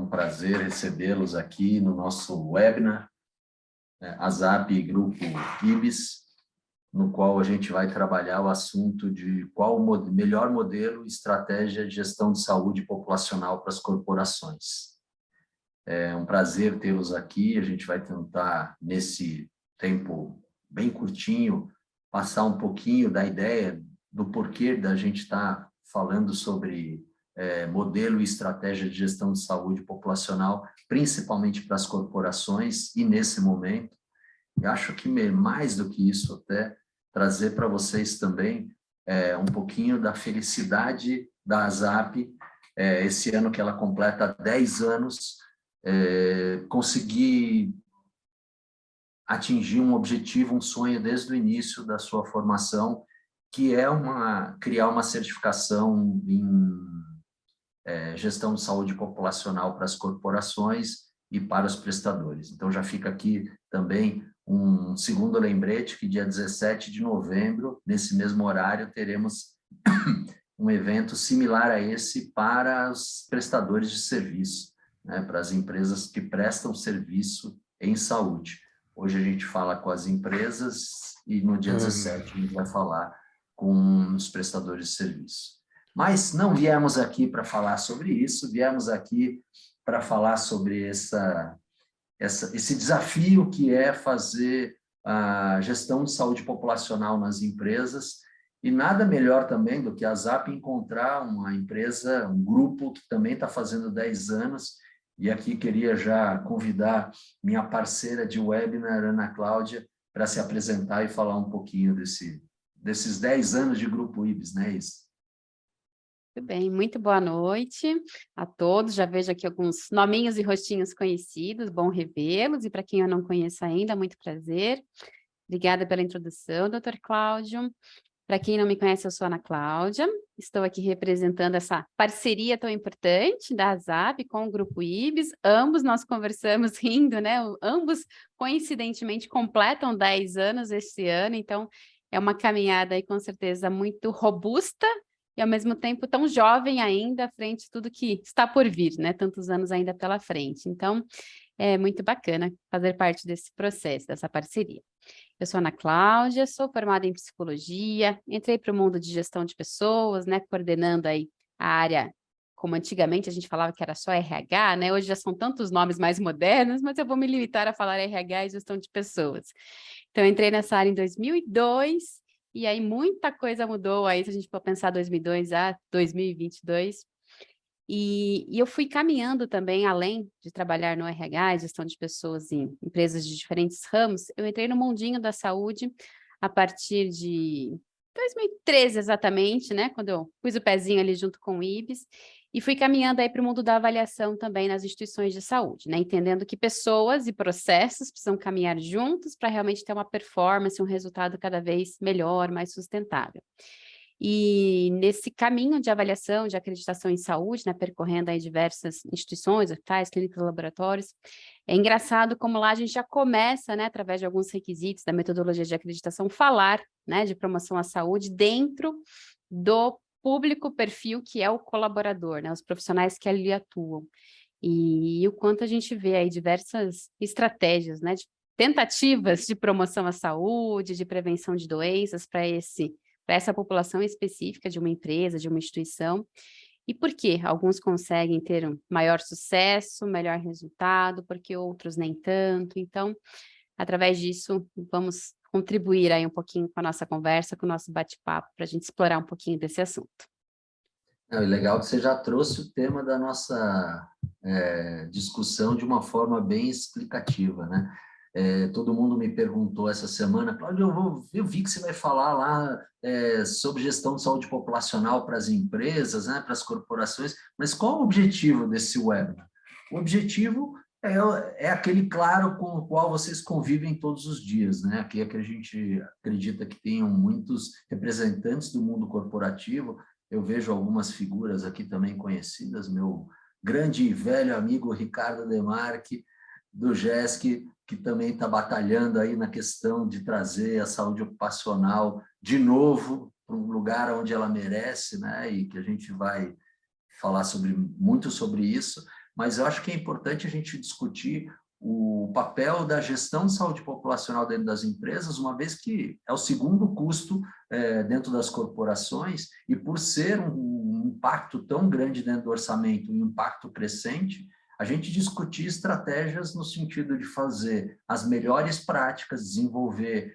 um prazer recebê-los aqui no nosso webinar, ASAP Grupo IBS, no qual a gente vai trabalhar o assunto de qual o melhor modelo e estratégia de gestão de saúde populacional para as corporações. É um prazer tê-los aqui, a gente vai tentar, nesse tempo bem curtinho, passar um pouquinho da ideia do porquê da gente estar falando sobre modelo e estratégia de gestão de saúde populacional, principalmente para as corporações, e nesse momento, eu acho que mais do que isso até, trazer para vocês também um pouquinho da felicidade da ASAP, esse ano que ela completa 10 anos, conseguir atingir um objetivo, um sonho desde o início da sua formação, que é criar uma certificação em gestão de saúde populacional para as corporações e para os prestadores. Então, já fica aqui também um segundo lembrete, que dia 17 de novembro, nesse mesmo horário, teremos um evento similar a esse para os prestadores de serviço, né, para as empresas que prestam serviço em saúde. Hoje a gente fala com as empresas e no dia 17 a gente vai falar com os prestadores de serviço. Mas não viemos aqui para falar sobre isso, viemos aqui para falar sobre esse desafio que é fazer a gestão de saúde populacional nas empresas, e nada melhor também do que a ASAP encontrar uma empresa, um grupo que também está fazendo 10 anos, e aqui queria já convidar minha parceira de webinar, Ana Cláudia, para se apresentar e falar um pouquinho desses 10 anos de Grupo IBS, né, Is? Muito bem, muito boa noite a todos. Já vejo aqui alguns nominhos e rostinhos conhecidos, bom revê-los. E para quem eu não conheço ainda, muito prazer. Obrigada pela introdução, Dr. Cláudio. Para quem não me conhece, eu sou Ana Cláudia. Estou aqui representando essa parceria tão importante da ASAP com o Grupo IBS. Ambos nós conversamos rindo, né? Ambos, coincidentemente, completam 10 anos este ano. Então, é uma caminhada aí, com certeza, muito robusta, e ao mesmo tempo tão jovem ainda, à frente de tudo que está por vir, né? Tantos anos ainda pela frente. Então, é muito bacana fazer parte desse processo, dessa parceria. Eu sou Ana Cláudia, sou formada em psicologia, entrei para o mundo de gestão de pessoas, né? Coordenando aí a área, como antigamente a gente falava que era só RH, né? Hoje já são tantos nomes mais modernos, mas eu vou me limitar a falar RH e gestão de pessoas. Então, eu entrei nessa área em 2002, e aí muita coisa mudou aí, se a gente for pensar 2002 a 2022. E eu fui caminhando também, além de trabalhar no RH, gestão de pessoas em empresas de diferentes ramos, eu entrei no mundinho da saúde a partir de 2013 exatamente, né? Quando eu pus o pezinho ali junto com o IBS, e fui caminhando aí para o mundo da avaliação também nas instituições de saúde, né? Entendendo que pessoas e processos precisam caminhar juntos para realmente ter uma performance, um resultado cada vez melhor, mais sustentável. E nesse caminho de avaliação, de acreditação em saúde, né, percorrendo aí diversas instituições, hospitais, clínicas, laboratórios, é engraçado como lá a gente já começa, né, através de alguns requisitos da metodologia de acreditação, falar, né, de promoção à saúde dentro do público perfil que é o colaborador, né, os profissionais que ali atuam. E o quanto a gente vê aí diversas estratégias, né, de tentativas de promoção à saúde, de prevenção de doenças para essa população específica de uma empresa, de uma instituição. E por quê? Alguns conseguem ter um maior sucesso, melhor resultado, porque outros nem tanto. Então, através disso, vamos contribuir aí um pouquinho com a nossa conversa, com o nosso bate-papo, para a gente explorar um pouquinho desse assunto. É legal que você já trouxe o tema da nossa discussão de uma forma bem explicativa, né? Todo mundo me perguntou essa semana, Cláudio, eu vi que você vai falar lá sobre gestão de saúde populacional para as empresas, né, para as corporações, mas qual o objetivo desse webinar? O objetivo é aquele claro com o qual vocês convivem todos os dias, né? Aqui é que a gente acredita que tenham muitos representantes do mundo corporativo. Eu vejo algumas figuras aqui também conhecidas, meu grande e velho amigo Ricardo Demarque, do GESC, que também está batalhando aí na questão de trazer a saúde ocupacional de novo para um lugar onde ela merece, né? E que a gente vai falar muito sobre isso. mas eu acho que é importante a gente discutir o papel da gestão de saúde populacional dentro das empresas, uma vez que é o segundo custo dentro das corporações, e por ser um impacto tão grande dentro do orçamento, um impacto crescente, a gente discutir estratégias no sentido de fazer as melhores práticas, desenvolver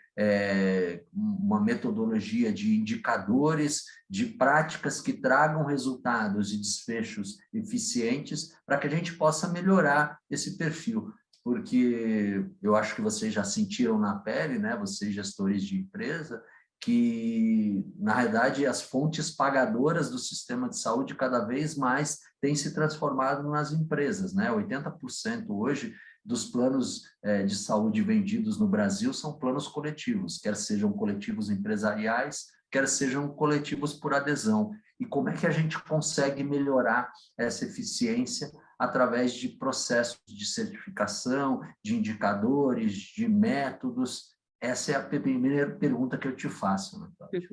uma metodologia de indicadores, de práticas que tragam resultados e desfechos eficientes para que a gente possa melhorar esse perfil. Porque eu acho que vocês já sentiram na pele, né, vocês gestores de empresa, que, na realidade, as fontes pagadoras do sistema de saúde cada vez mais têm se transformado nas empresas, né? 80% hoje dos planos de saúde vendidos no Brasil são planos coletivos, quer sejam coletivos empresariais, quer sejam coletivos por adesão. E como é que a gente consegue melhorar essa eficiência através de processos de certificação, de indicadores, de métodos? Essa é a primeira pergunta que eu te faço, Natália.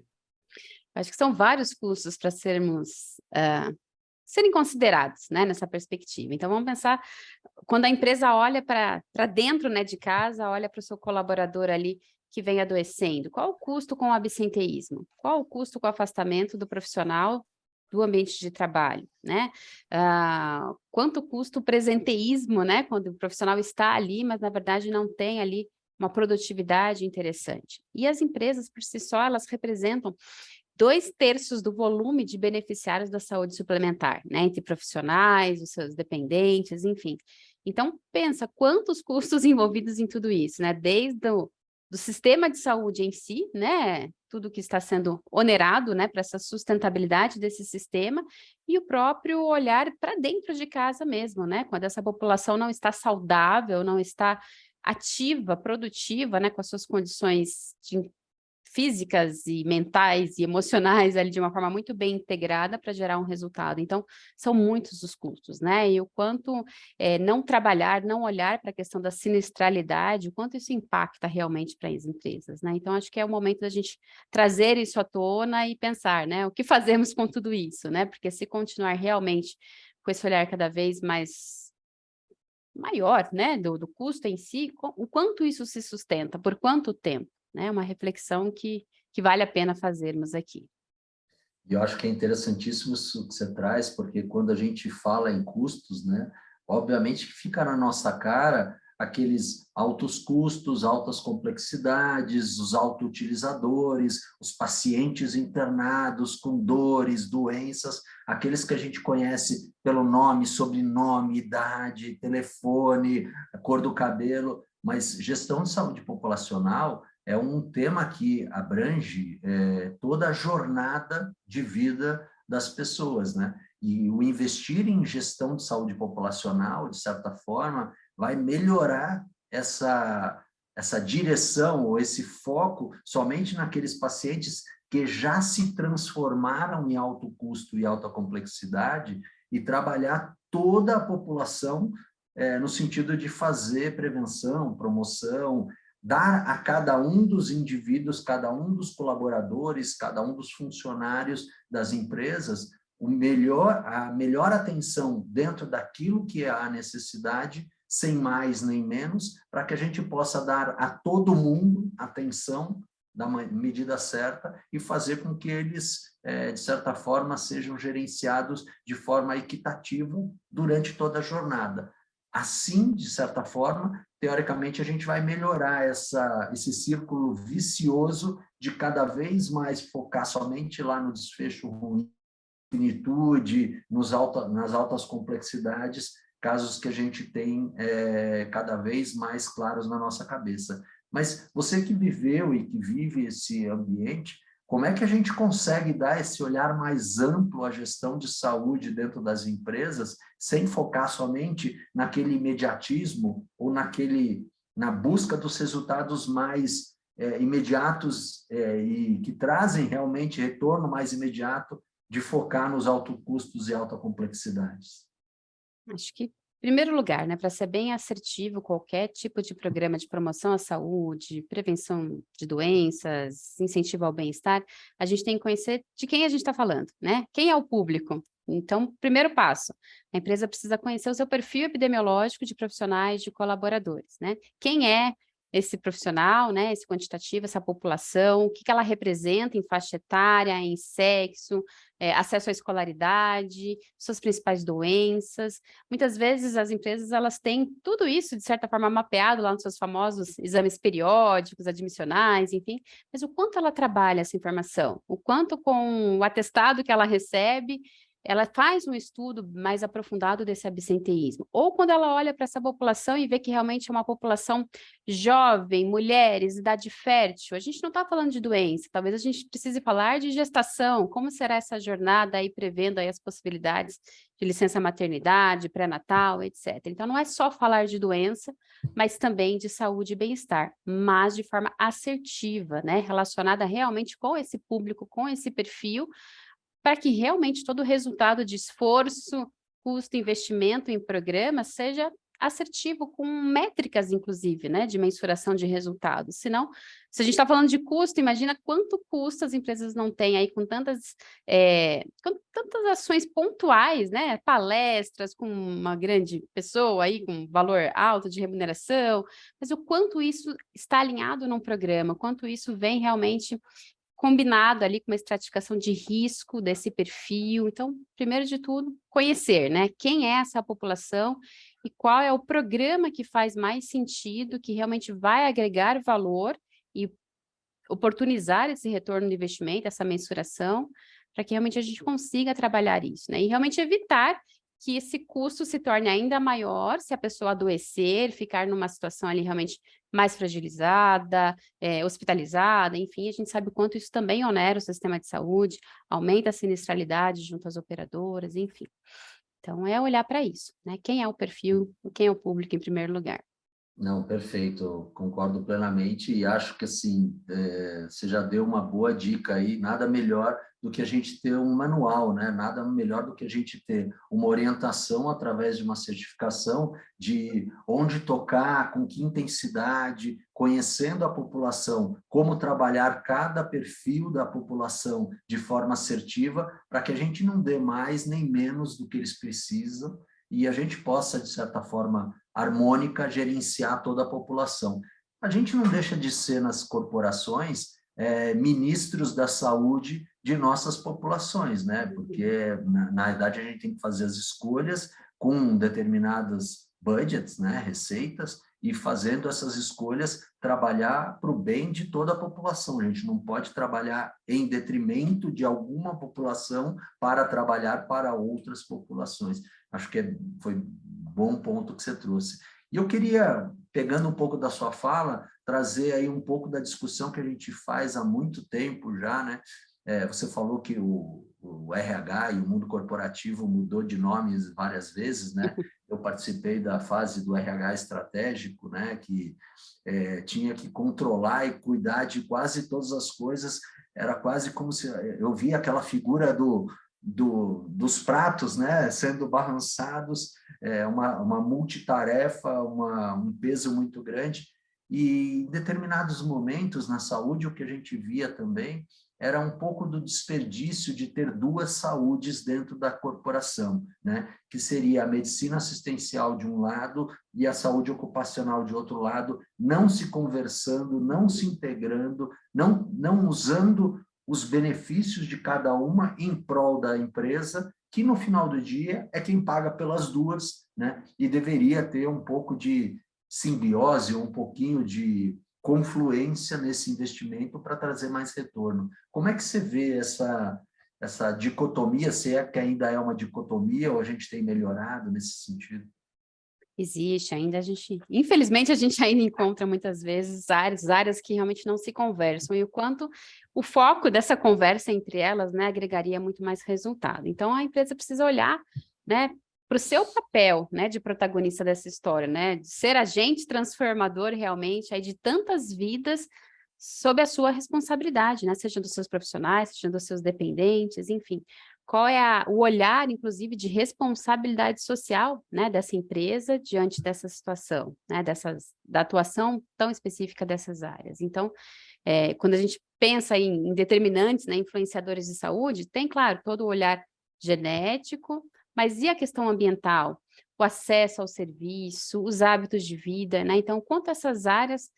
Acho que são vários custos para serem considerados, né, nessa perspectiva. Então, vamos pensar, quando a empresa olha para dentro, né, de casa, olha para o seu colaborador ali que vem adoecendo, qual o custo com o absenteísmo? Qual o custo com o afastamento do profissional do ambiente de trabalho, né? Quanto custa o presenteísmo, né, quando o profissional está ali, mas na verdade não tem ali uma produtividade interessante. E as empresas, por si só, elas representam 2/3 do volume de beneficiários da saúde suplementar, né? Entre profissionais, os seus dependentes, enfim. Então, pensa quantos custos envolvidos em tudo isso, né? Desde do sistema de saúde em si, né? Tudo que está sendo onerado, né? Para essa sustentabilidade desse sistema, e o próprio olhar para dentro de casa mesmo, né? Quando essa população não está saudável, não está ativa, produtiva, né, com as suas condições físicas e mentais e emocionais ali de uma forma muito bem integrada para gerar um resultado. Então, são muitos os custos, né? E o quanto não trabalhar, não olhar para a questão da sinistralidade, o quanto isso impacta realmente para as empresas, né? Então, acho que é o momento da gente trazer isso à tona e pensar, né? O que fazemos com tudo isso, né? Porque se continuar realmente com esse olhar cada vez mais maior, né, do custo em si, o quanto isso se sustenta, por quanto tempo, né, uma reflexão que vale a pena fazermos aqui. E eu acho que é interessantíssimo isso que você traz, porque quando a gente fala em custos, né, obviamente que fica na nossa cara aqueles altos custos, altas complexidades, os autoutilizadores, os pacientes internados com dores, doenças, aqueles que a gente conhece pelo nome, sobrenome, idade, telefone, cor do cabelo, mas gestão de saúde populacional é um tema que abrange toda a jornada de vida das pessoas, né? E o investir em gestão de saúde populacional, de certa forma, vai melhorar essa direção ou esse foco somente naqueles pacientes que já se transformaram em alto custo e alta complexidade e trabalhar toda a população no sentido de fazer prevenção, promoção, dar a cada um dos indivíduos, cada um dos colaboradores, cada um dos funcionários das empresas, a melhor atenção dentro daquilo que é a necessidade, sem mais nem menos, para que a gente possa dar a todo mundo atenção da medida certa e fazer com que eles, de certa forma, sejam gerenciados de forma equitativa durante toda a jornada. Assim, de certa forma, teoricamente, a gente vai melhorar esse círculo vicioso de cada vez mais focar somente lá no desfecho ruim, finitude, nas altas complexidades, casos que a gente tem cada vez mais claros na nossa cabeça. Mas você que viveu e que vive esse ambiente, como é que a gente consegue dar esse olhar mais amplo à gestão de saúde dentro das empresas, sem focar somente naquele imediatismo ou na busca dos resultados mais imediatos e que trazem realmente retorno mais imediato de focar nos altos custos e alta complexidades? Acho que, em primeiro lugar, né, para ser bem assertivo, qualquer tipo de programa de promoção à saúde, prevenção de doenças, incentivo ao bem-estar, a gente tem que conhecer de quem a gente está falando, né? Quem é o público? Então, primeiro passo, a empresa precisa conhecer o seu perfil epidemiológico de profissionais, de colaboradores, né? Quem é esse profissional, né? Esse quantitativo, essa população, o que ela representa em faixa etária, em sexo, acesso à escolaridade, suas principais doenças. Muitas vezes as empresas elas têm tudo isso, de certa forma, mapeado lá nos seus famosos exames periódicos, admissionais, enfim, mas o quanto ela trabalha essa informação, o quanto com o atestado que ela recebe, ela faz um estudo mais aprofundado desse absenteísmo. Ou quando ela olha para essa população e vê que realmente é uma população jovem, mulheres, idade fértil, a gente não está falando de doença, talvez a gente precise falar de gestação, como será essa jornada aí, prevendo aí as possibilidades de licença maternidade, pré-natal, etc. Então, não é só falar de doença, mas também de saúde e bem-estar, mas de forma assertiva, né, relacionada realmente com esse público, com esse perfil, para que realmente todo o resultado de esforço, custo, investimento em programa seja assertivo, com métricas, inclusive, né, de mensuração de resultados. Senão, se a gente está falando de custo, imagina quanto custa as empresas não têm aí com tantas ações pontuais, né, palestras com uma grande pessoa aí, com valor alto de remuneração, mas o quanto isso está alinhado num programa, quanto isso vem realmente combinado ali com uma estratificação de risco desse perfil. Então, primeiro de tudo, conhecer, né? Quem é essa população e qual é o programa que faz mais sentido, que realmente vai agregar valor e oportunizar esse retorno de investimento, essa mensuração, para que realmente a gente consiga trabalhar isso, né? E realmente evitar que esse custo se torne ainda maior se a pessoa adoecer, ficar numa situação ali realmente mais fragilizada, hospitalizada, enfim, a gente sabe o quanto isso também onera o sistema de saúde, aumenta a sinistralidade junto às operadoras, enfim. Então, é olhar para isso, né? Quem é o perfil, quem é o público em primeiro lugar. Não, perfeito, concordo plenamente e acho que assim, você já deu uma boa dica aí, nada melhor do que a gente ter um manual, né? Nada melhor do que a gente ter uma orientação através de uma certificação de onde tocar, com que intensidade, conhecendo a população, como trabalhar cada perfil da população de forma assertiva, para que a gente não dê mais nem menos do que eles precisam e a gente possa, de certa forma, harmônica, gerenciar toda a população. A gente não deixa de ser, nas corporações, ministros da saúde de nossas populações, né? Porque, na verdade, a gente tem que fazer as escolhas com determinadas budgets, né? Receitas, e fazendo essas escolhas, trabalhar para o bem de toda a população. A gente não pode trabalhar em detrimento de alguma população para trabalhar para outras populações. Acho que foi bom ponto que você trouxe. E eu queria, pegando um pouco da sua fala, trazer aí um pouco da discussão que a gente faz há muito tempo já, né? Você falou que o RH e o mundo corporativo mudou de nomes várias vezes, né? Eu participei da fase do RH estratégico, né? Que tinha que controlar e cuidar de quase todas as coisas. Era quase como se eu via aquela figura dos pratos, né, sendo balançados, uma multitarefa, um peso muito grande, e em determinados momentos na saúde, o que a gente via também era um pouco do desperdício de ter duas saúdes dentro da corporação, né, que seria a medicina assistencial de um lado e a saúde ocupacional de outro lado, não se conversando, não se integrando, não usando os benefícios de cada uma em prol da empresa, que no final do dia é quem paga pelas duas, né? E deveria ter um pouco de simbiose, um pouquinho de confluência nesse investimento para trazer mais retorno. Como é que você vê essa dicotomia, se é que ainda é uma dicotomia ou a gente tem melhorado nesse sentido? Existe, ainda infelizmente a gente ainda encontra muitas vezes áreas que realmente não se conversam, e o quanto o foco dessa conversa entre elas, né, agregaria muito mais resultado. Então, a empresa precisa olhar, né, para o seu papel, né, de protagonista dessa história, né, de ser agente transformador realmente aí de tantas vidas sob a sua responsabilidade, né, seja dos seus profissionais, seja dos seus dependentes, enfim. Qual é o olhar, inclusive, de responsabilidade social, né, dessa empresa diante dessa situação, né, da atuação tão específica dessas áreas. Então, quando a gente pensa em determinantes, né, influenciadores de saúde, tem, claro, todo o olhar genético, mas e a questão ambiental? O acesso ao serviço, os hábitos de vida, né? Então, quanto essas áreas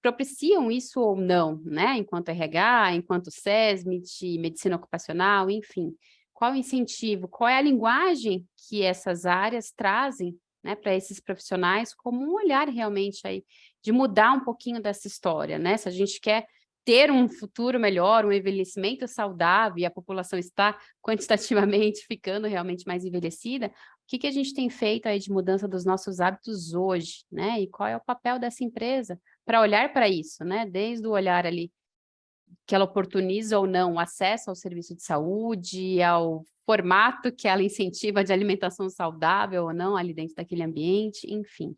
propiciam isso ou não, né? Enquanto RH, enquanto SESMIT, medicina ocupacional, enfim. Qual o incentivo, qual é a linguagem que essas áreas trazem, né, para esses profissionais, como um olhar realmente aí de mudar um pouquinho dessa história, né? Se a gente quer ter um futuro melhor, um envelhecimento saudável e a população está quantitativamente ficando realmente mais envelhecida, o que a gente tem feito aí de mudança dos nossos hábitos hoje, né? E qual é o papel dessa empresa para olhar para isso, né? Desde o olhar ali que ela oportuniza ou não o acesso ao serviço de saúde, ao formato que ela incentiva de alimentação saudável ou não ali dentro daquele ambiente, enfim.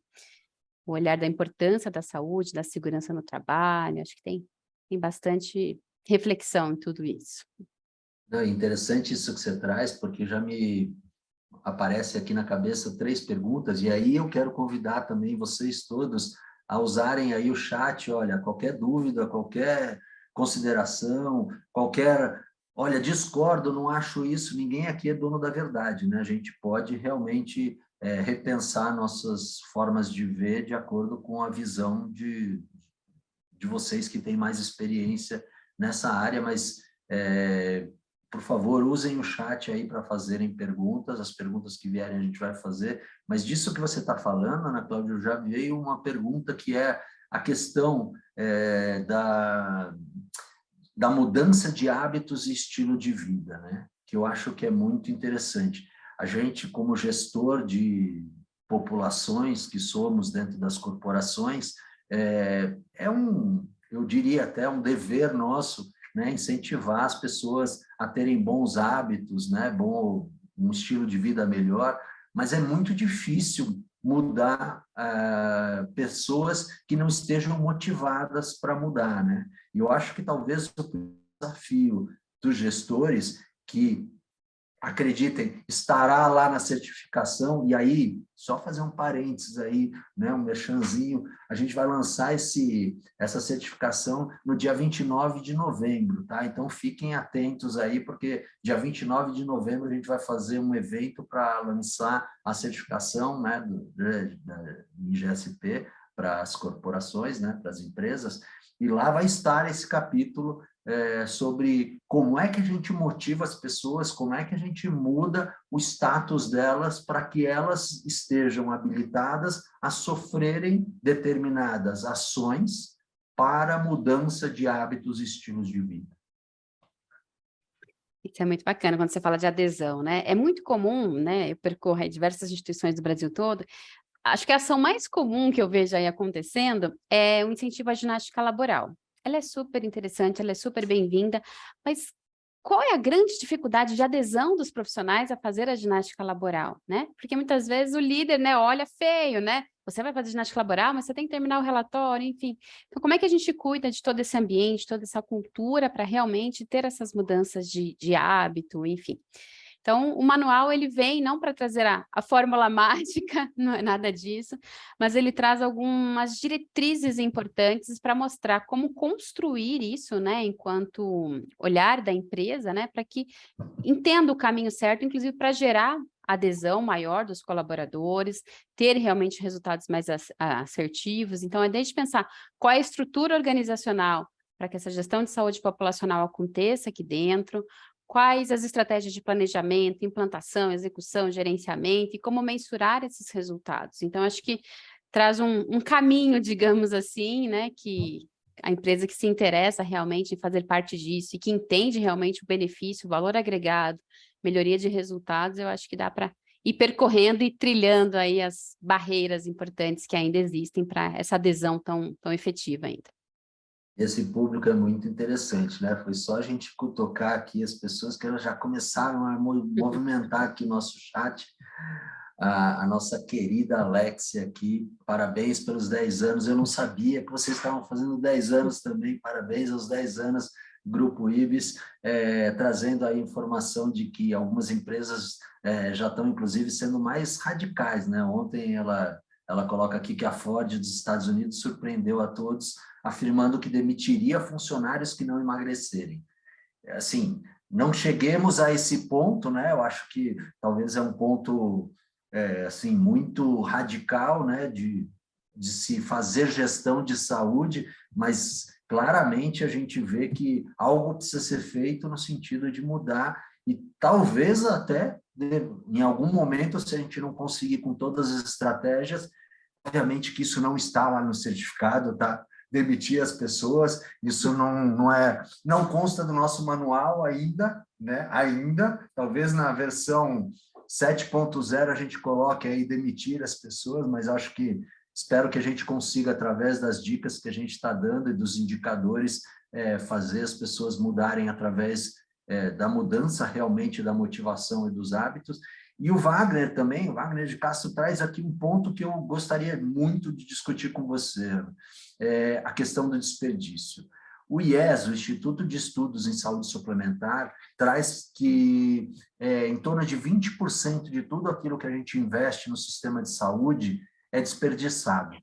O olhar da importância da saúde, da segurança no trabalho, acho que tem bastante reflexão em tudo isso. Não, é interessante isso que você traz, porque já me aparece aqui na cabeça 3 perguntas, e aí eu quero convidar também vocês todos a usarem aí o chat, olha, qualquer dúvida, qualquer consideração, qualquer, olha, discordo, não acho isso, ninguém aqui é dono da verdade, né? A gente pode realmente repensar nossas formas de ver de acordo com a visão de vocês que têm mais experiência nessa área, mas por favor, usem o chat aí para fazerem perguntas, as perguntas que vierem a gente vai fazer, mas disso que você está falando, Ana Cláudia, já veio uma pergunta que é a questão da mudança de hábitos e estilo de vida, né? Que eu acho que é muito interessante. A gente, como gestor de populações que somos dentro das corporações, eu diria até um dever nosso, né, incentivar as pessoas a terem bons hábitos, né, um estilo de vida melhor, mas é muito difícil mudar pessoas que não estejam motivadas para mudar, né? E eu acho que talvez o desafio dos gestores que acreditem, estará lá na certificação, e aí, só fazer um parênteses aí, né, um merchanzinho, a gente vai lançar essa certificação no dia 29 de novembro, tá? Então, fiquem atentos aí, porque dia 29 de novembro a gente vai fazer um evento para lançar a certificação, né, da IGSP para as corporações, né, para as empresas, e lá vai estar esse capítulo sobre como é que a gente motiva as pessoas, como é que a gente muda o status delas para que elas estejam habilitadas a sofrerem determinadas ações para a mudança de hábitos e estilos de vida. Isso é muito bacana quando você fala de adesão, né? É muito comum, né? Eu percorro aí diversas instituições do Brasil todo. Acho que a ação mais comum que eu vejo aí acontecendo é o incentivo à ginástica laboral. Ela é super interessante, ela é super bem-vinda, mas qual é a grande dificuldade de adesão dos profissionais a fazer a ginástica laboral, né? Porque muitas vezes o líder, né, olha feio, né? Você vai fazer ginástica laboral, mas você tem que terminar o relatório, enfim. Então, como é que a gente cuida de todo esse ambiente, toda essa cultura para realmente ter essas mudanças de hábito, enfim? Então, o manual ele vem não para trazer a fórmula mágica, não é nada disso, mas ele traz algumas diretrizes importantes para mostrar como construir isso, né, enquanto olhar da empresa, né, para que entenda o caminho certo, inclusive para gerar adesão maior dos colaboradores, ter realmente resultados mais assertivos. Então, é desde pensar qual é a estrutura organizacional para que essa gestão de saúde populacional aconteça aqui dentro, quais as estratégias de planejamento, implantação, execução, gerenciamento e como mensurar esses resultados. Então, acho que traz um caminho, digamos assim, né, que a empresa que se interessa realmente em fazer parte disso e que entende realmente o benefício, o valor agregado, melhoria de resultados, eu acho que dá para ir percorrendo e trilhando aí as barreiras importantes que ainda existem para essa adesão tão efetiva ainda. Esse público é muito interessante, né? Foi só a gente cutucar aqui as pessoas que elas já começaram a movimentar aqui o nosso chat. A nossa querida Alexia aqui, parabéns pelos 10 anos. Eu não sabia que vocês estavam fazendo 10 anos também, parabéns aos 10 anos, Grupo Ibis, trazendo a informação de que algumas empresas já estão, inclusive, sendo mais radicais, né? Ontem ela coloca aqui que a Ford dos Estados Unidos surpreendeu a todos, afirmando que demitiria funcionários que não emagrecerem. Assim, não cheguemos a esse ponto, né? Eu acho que talvez é um ponto assim, muito radical, né? De se fazer gestão de saúde, mas claramente a gente vê que algo precisa ser feito no sentido de mudar e talvez até, em algum momento, se a gente não conseguir com todas as estratégias, obviamente que isso não está lá no certificado, tá? Demitir as pessoas, isso não consta do nosso manual ainda, né? Ainda, talvez na versão 7.0 a gente coloque aí demitir as pessoas, mas acho que espero que a gente consiga, através das dicas que a gente está dando e dos indicadores, fazer as pessoas mudarem através da mudança realmente da motivação e dos hábitos. E o Wagner também, o Wagner de Castro traz aqui um ponto que eu gostaria muito de discutir com você, a questão do desperdício. O IES, o Instituto de Estudos em Saúde Suplementar, traz que em torno de 20% de tudo aquilo que a gente investe no sistema de saúde é desperdiçado.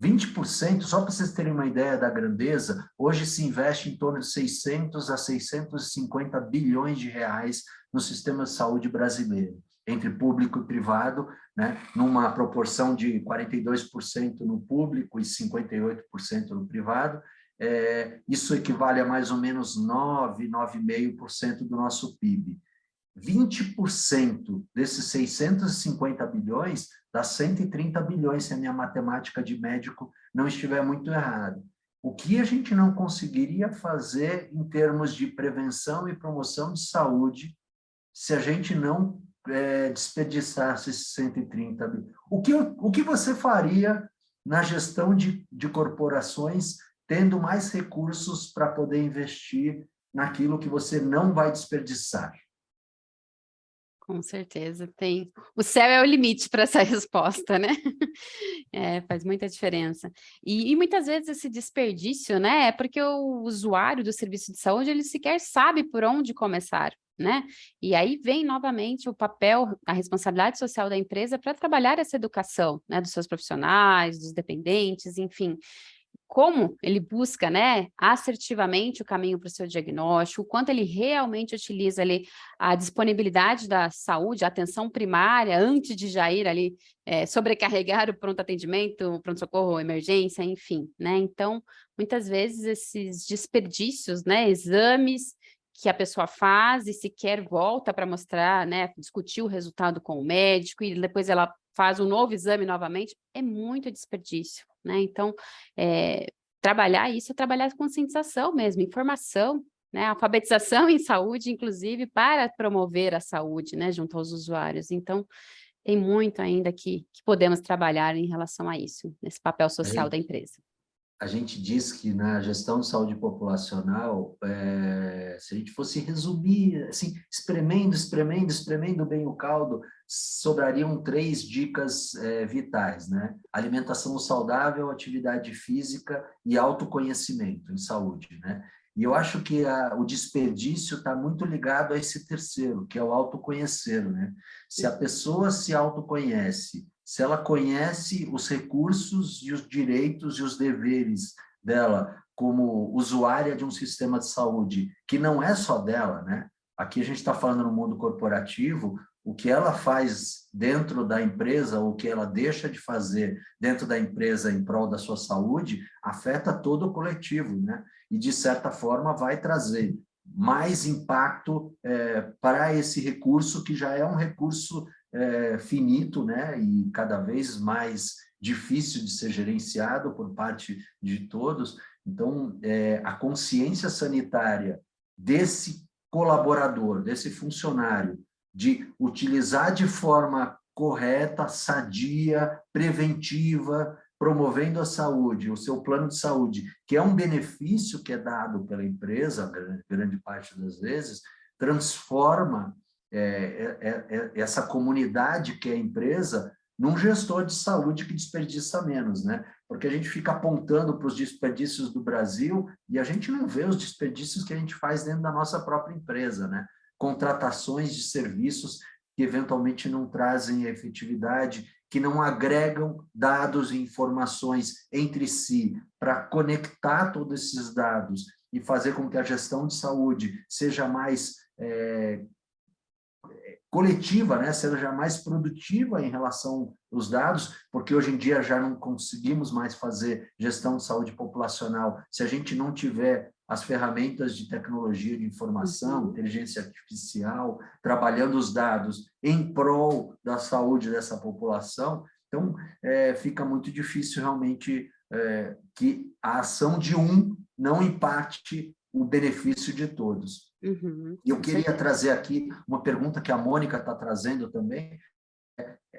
20%, só para vocês terem uma ideia da grandeza, hoje se investe em torno de 600 a 650 bilhões de reais no sistema de saúde brasileiro, entre público e privado, né, numa proporção de 42% no público e 58% no privado. Isso equivale a mais ou menos 9,5% do nosso PIB. 20% desses 650 bilhões dá 130 bilhões, se a minha matemática de médico não estiver muito errada. O que a gente não conseguiria fazer em termos de prevenção e promoção de saúde se a gente não desperdiçasse esses 130 bilhões? O que você faria na gestão de corporações tendo mais recursos para poder investir naquilo que você não vai desperdiçar? Com certeza, tem. O céu é o limite para essa resposta, né? Faz muita diferença. E muitas vezes esse desperdício, né, é porque o usuário do serviço de saúde, ele sequer sabe por onde começar, né? E aí vem novamente o papel, a responsabilidade social da empresa para trabalhar essa educação, né, dos seus profissionais, dos dependentes, enfim. Como ele busca, né, assertivamente o caminho para o seu diagnóstico, o quanto ele realmente utiliza ali a disponibilidade da saúde, a atenção primária, antes de já ir ali sobrecarregar o pronto atendimento, pronto-socorro, emergência, enfim, né? Então, muitas vezes esses desperdícios, né, exames que a pessoa faz e sequer volta para mostrar, né, discutir o resultado com o médico e depois ela faz um novo exame novamente, é muito desperdício, né? Então, trabalhar isso é trabalhar a conscientização mesmo, informação, né? Alfabetização em saúde, inclusive, para promover a saúde, né, junto aos usuários. Então, tem muito ainda que podemos trabalhar em relação a isso, nesse papel social da empresa. A gente diz que na gestão de saúde populacional, se a gente fosse resumir, assim, espremendo bem o caldo, sobrariam 3 dicas vitais, né? Alimentação saudável, atividade física e autoconhecimento em saúde, né? E eu acho que o desperdício está muito ligado a esse terceiro, que é o autoconhecer, né? Se a pessoa se autoconhece, se ela conhece os recursos e os direitos e os deveres dela como usuária de um sistema de saúde, que não é só dela, né? Aqui a gente está falando no mundo corporativo, o que ela faz dentro da empresa, o que ela deixa de fazer dentro da empresa em prol da sua saúde, afeta todo o coletivo, né? E, de certa forma, vai trazer mais impacto para esse recurso, que já é um recurso finito, né, e cada vez mais difícil de ser gerenciado por parte de todos. Então, a consciência sanitária desse colaborador, desse funcionário, de utilizar de forma correta, sadia, preventiva, promovendo a saúde, o seu plano de saúde, que é um benefício que é dado pela empresa, grande parte das vezes, transforma essa comunidade que é a empresa num gestor de saúde que desperdiça menos, né? Porque a gente fica apontando para os desperdícios do Brasil e a gente não vê os desperdícios que a gente faz dentro da nossa própria empresa, né? Contratações de serviços que eventualmente não trazem efetividade, que não agregam dados e informações entre si para conectar todos esses dados e fazer com que a gestão de saúde seja mais coletiva, né, seja mais produtiva em relação aos dados, porque hoje em dia já não conseguimos mais fazer gestão de saúde populacional se a gente não tiver as ferramentas de tecnologia de informação, inteligência artificial, trabalhando os dados em prol da saúde dessa população. Então, fica muito difícil realmente que a ação de um não impacte o benefício de todos. E eu queria trazer aqui uma pergunta que a Mônica está trazendo também.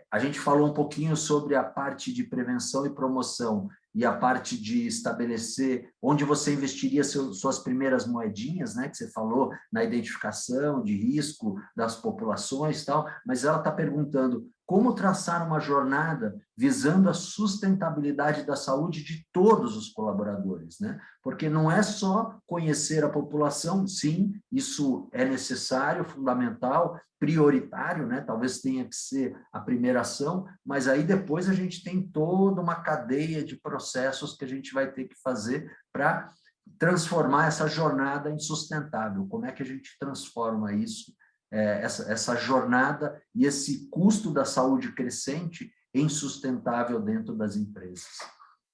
A gente falou um pouquinho sobre a parte de prevenção e promoção e a parte de estabelecer onde você investiria suas primeiras moedinhas, né, que você falou na identificação de risco das populações e tal, mas ela está perguntando como traçar uma jornada visando a sustentabilidade da saúde de todos os colaboradores, né? Porque não é só conhecer a população, sim, isso é necessário, fundamental, prioritário, né? Talvez tenha que ser a primeira ação, mas aí depois a gente tem toda uma cadeia de processos que a gente vai ter que fazer para transformar essa jornada em sustentável. Como é que a gente transforma isso, essa jornada e esse custo da saúde crescente em sustentável dentro das empresas?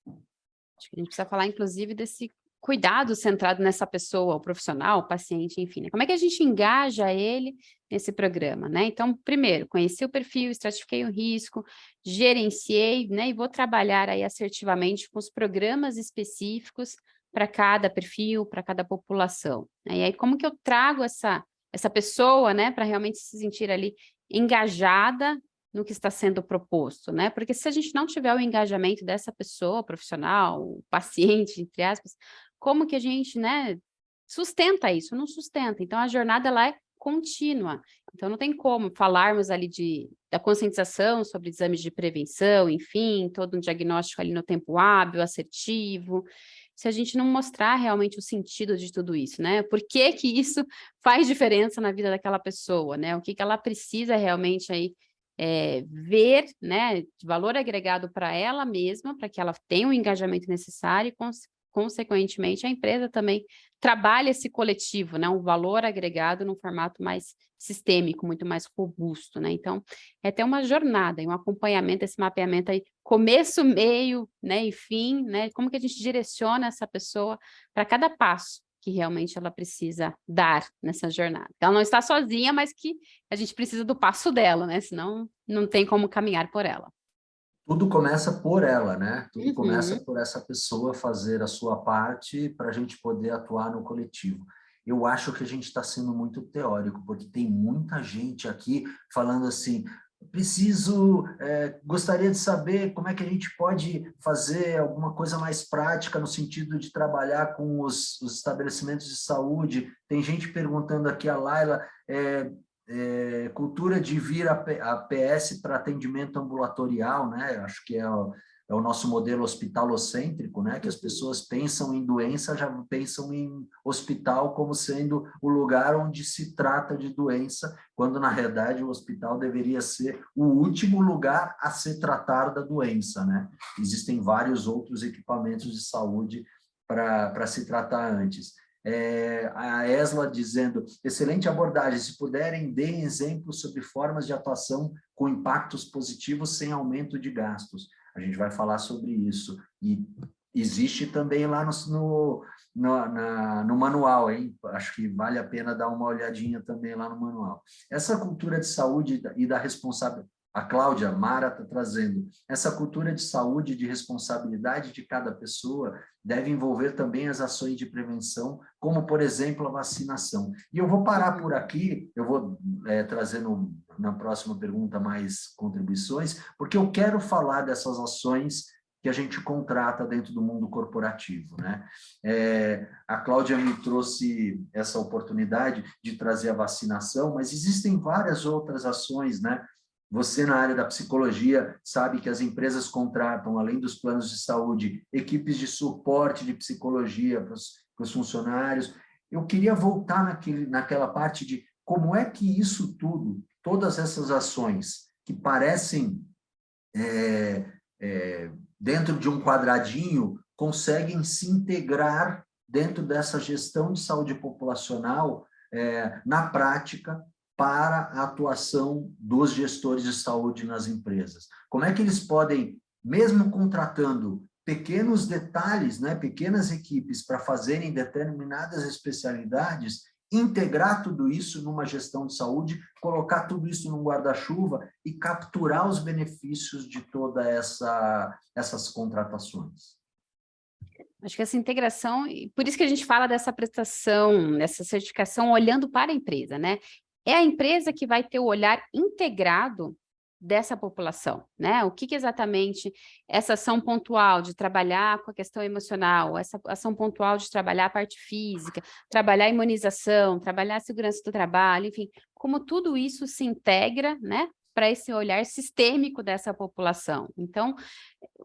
Acho que a gente precisa falar, inclusive, desse cuidado centrado nessa pessoa, o profissional, o paciente, enfim, né? Como é que a gente engaja ele nesse programa, né? Então, primeiro, conheci o perfil, estratifiquei o risco, gerenciei, né? E vou trabalhar aí assertivamente com os programas específicos para cada perfil, para cada população, né? E aí, como que eu trago essa pessoa, né, para realmente se sentir ali engajada no que está sendo proposto, né? Porque se a gente não tiver o engajamento dessa pessoa, profissional, o paciente, entre aspas, como que a gente, né, sustenta isso? Não sustenta. Então, a jornada, ela é contínua. Então, não tem como falarmos ali da conscientização sobre exames de prevenção, enfim, todo um diagnóstico ali no tempo hábil, assertivo, se a gente não mostrar realmente o sentido de tudo isso, né? Por que que isso faz diferença na vida daquela pessoa, né? O que que ela precisa realmente aí ver, né, de valor agregado para ela mesma, para que ela tenha o engajamento necessário e, consequentemente, a empresa também trabalha esse coletivo, né, um valor agregado num formato mais sistêmico, muito mais robusto, né? Então, é ter uma jornada, um acompanhamento, esse mapeamento aí, começo, meio, né, e fim, né? Como que a gente direciona essa pessoa para cada passo que realmente ela precisa dar nessa jornada. Ela não está sozinha, mas que a gente precisa do passo dela, né? Senão não tem como caminhar por ela. Tudo começa por ela, né? Tudo começa por essa pessoa fazer a sua parte para a gente poder atuar no coletivo. Eu acho que a gente está sendo muito teórico, porque tem muita gente aqui falando assim, gostaria de saber como é que a gente pode fazer alguma coisa mais prática no sentido de trabalhar com os estabelecimentos de saúde. Tem gente perguntando aqui, a Laila, cultura de vir a PS para atendimento ambulatorial, né? Acho que é o nosso modelo hospitalocêntrico, né? Que as pessoas pensam em doença, já pensam em hospital como sendo o lugar onde se trata de doença, quando, na realidade, o hospital deveria ser o último lugar a se tratar da doença, né? Existem vários outros equipamentos de saúde para se tratar antes. A Esla dizendo, excelente abordagem, se puderem, deem exemplos sobre formas de atuação com impactos positivos sem aumento de gastos. A gente vai falar sobre isso. E existe também lá no manual, hein? Acho que vale a pena dar uma olhadinha também lá no manual. Essa cultura de saúde e da responsabilidade, a Cláudia Mara está trazendo, essa cultura de saúde e de responsabilidade de cada pessoa deve envolver também as ações de prevenção, como, por exemplo, a vacinação. E eu vou parar por aqui, eu vou trazer na próxima pergunta mais contribuições, porque eu quero falar dessas ações que a gente contrata dentro do mundo corporativo, né? A Cláudia me trouxe essa oportunidade de trazer a vacinação, mas existem várias outras ações, né? Você, na área da psicologia, sabe que as empresas contratam, além dos planos de saúde, equipes de suporte de psicologia para os funcionários. Eu queria voltar naquela parte de como é que isso tudo, todas essas ações que parecem dentro de um quadradinho, conseguem se integrar dentro dessa gestão de saúde populacional na prática para a atuação dos gestores de saúde nas empresas? Como é que eles podem, mesmo contratando pequenos detalhes, né, pequenas equipes para fazerem determinadas especialidades, integrar tudo isso numa gestão de saúde, colocar tudo isso num guarda-chuva e capturar os benefícios de toda essas contratações? Acho que essa integração, e por isso que a gente fala dessa prestação, dessa certificação olhando para a empresa, né? É a empresa que vai ter o olhar integrado dessa população, né? O que exatamente essa ação pontual de trabalhar com a questão emocional, essa ação pontual de trabalhar a parte física, trabalhar a imunização, trabalhar a segurança do trabalho, enfim, como tudo isso se integra, né? Para esse olhar sistêmico dessa população. Então,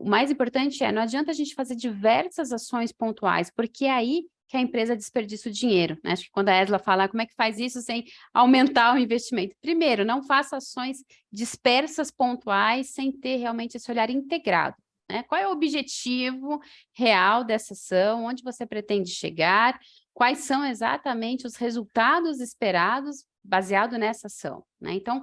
o mais importante não adianta a gente fazer diversas ações pontuais, porque é aí que a empresa desperdiça o dinheiro, né? Acho que quando a Esla fala como é que faz isso sem aumentar o investimento. Primeiro, não faça ações dispersas, pontuais, sem ter realmente esse olhar integrado, né? Qual é o objetivo real dessa ação? Onde você pretende chegar? Quais são exatamente os resultados esperados baseado nessa ação, né? Então,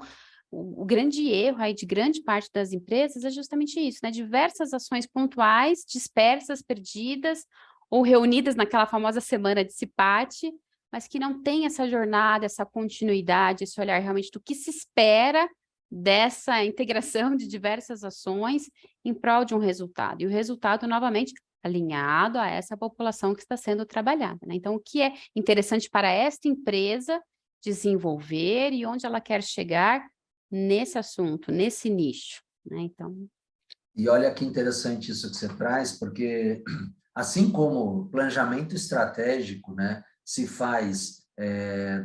o grande erro aí de grande parte das empresas é justamente isso, né? Diversas ações pontuais, dispersas, perdidas, ou reunidas naquela famosa semana de CIPAT, mas que não tem essa jornada, essa continuidade, esse olhar realmente do que se espera dessa integração de diversas ações em prol de um resultado. E o resultado, novamente, alinhado a essa população que está sendo trabalhada, né? Então, o que é interessante para esta empresa desenvolver e onde ela quer chegar nesse assunto, nesse nicho, né? Então... E olha que interessante isso que você traz, porque assim como o planejamento estratégico, né, se faz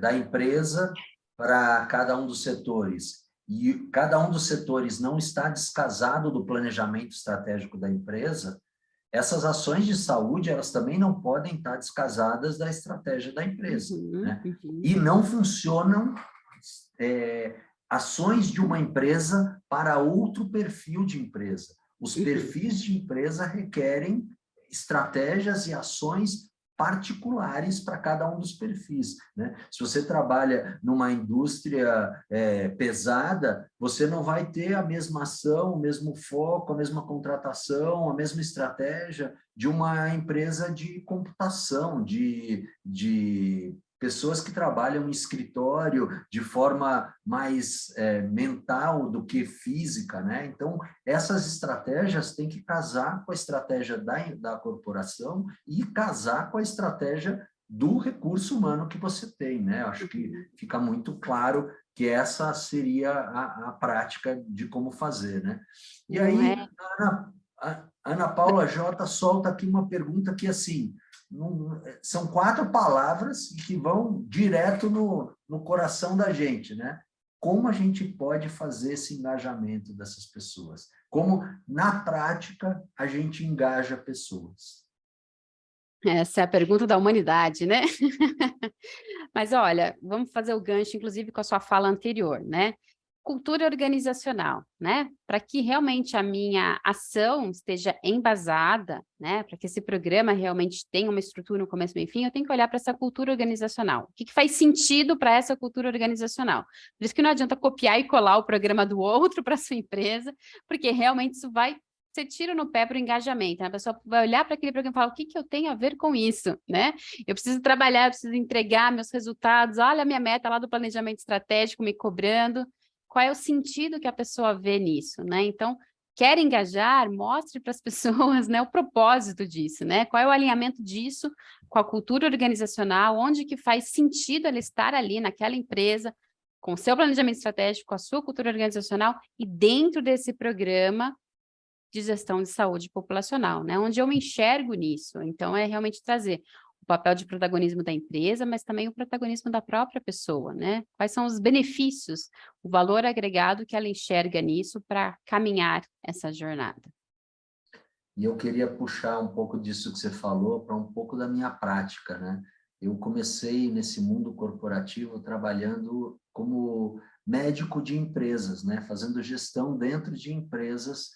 da empresa para cada um dos setores, e cada um dos setores não está descasado do planejamento estratégico da empresa, essas ações de saúde, elas também não podem estar descasadas da estratégia da empresa, né? E não funcionam ações de uma empresa para outro perfil de empresa. Os perfis de empresa requerem estratégias e ações particulares para cada um dos perfis, né? Se você trabalha numa indústria pesada, você não vai ter a mesma ação, o mesmo foco, a mesma contratação, a mesma estratégia de uma empresa de computação, de pessoas que trabalham em escritório de forma mais mental do que física, né? Então, essas estratégias têm que casar com a estratégia da corporação e casar com a estratégia do recurso humano que você tem, né? Acho que fica muito claro que essa seria a prática de como fazer, né? E aí, Ana Paula J. solta aqui uma pergunta que, assim, são 4 palavras que vão direto no coração da gente, né? Como a gente pode fazer esse engajamento dessas pessoas? Como, na prática, a gente engaja pessoas? Essa é a pergunta da humanidade, né? Mas olha, vamos fazer o gancho, inclusive, com a sua fala anterior, né? Cultura organizacional, né? Para que realmente a minha ação esteja embasada, né? Para que esse programa realmente tenha uma estrutura no começo, meio e fim, eu tenho que olhar para essa cultura organizacional. O que faz sentido para essa cultura organizacional? Por isso que não adianta copiar e colar o programa do outro para a sua empresa, porque realmente isso vai ser tiro no pé para o engajamento, né? A pessoa vai olhar para aquele programa e falar, o que eu tenho a ver com isso, né? Eu preciso trabalhar, eu preciso entregar meus resultados, olha a minha meta lá do planejamento estratégico me cobrando. Qual é o sentido que a pessoa vê nisso, né? Então, quer engajar, mostre para as pessoas, né, o propósito disso, né? Qual é o alinhamento disso com a cultura organizacional, onde que faz sentido ela estar ali naquela empresa, com o seu planejamento estratégico, com a sua cultura organizacional e dentro desse programa de gestão de saúde populacional, né? Onde eu me enxergo nisso. Então, é realmente trazer o papel de protagonismo da empresa, mas também o protagonismo da própria pessoa, né? Quais são os benefícios, o valor agregado que ela enxerga nisso para caminhar essa jornada. E eu queria puxar um pouco disso que você falou para um pouco da minha prática, né? Eu comecei nesse mundo corporativo trabalhando como médico de empresas, né? Fazendo gestão dentro de empresas,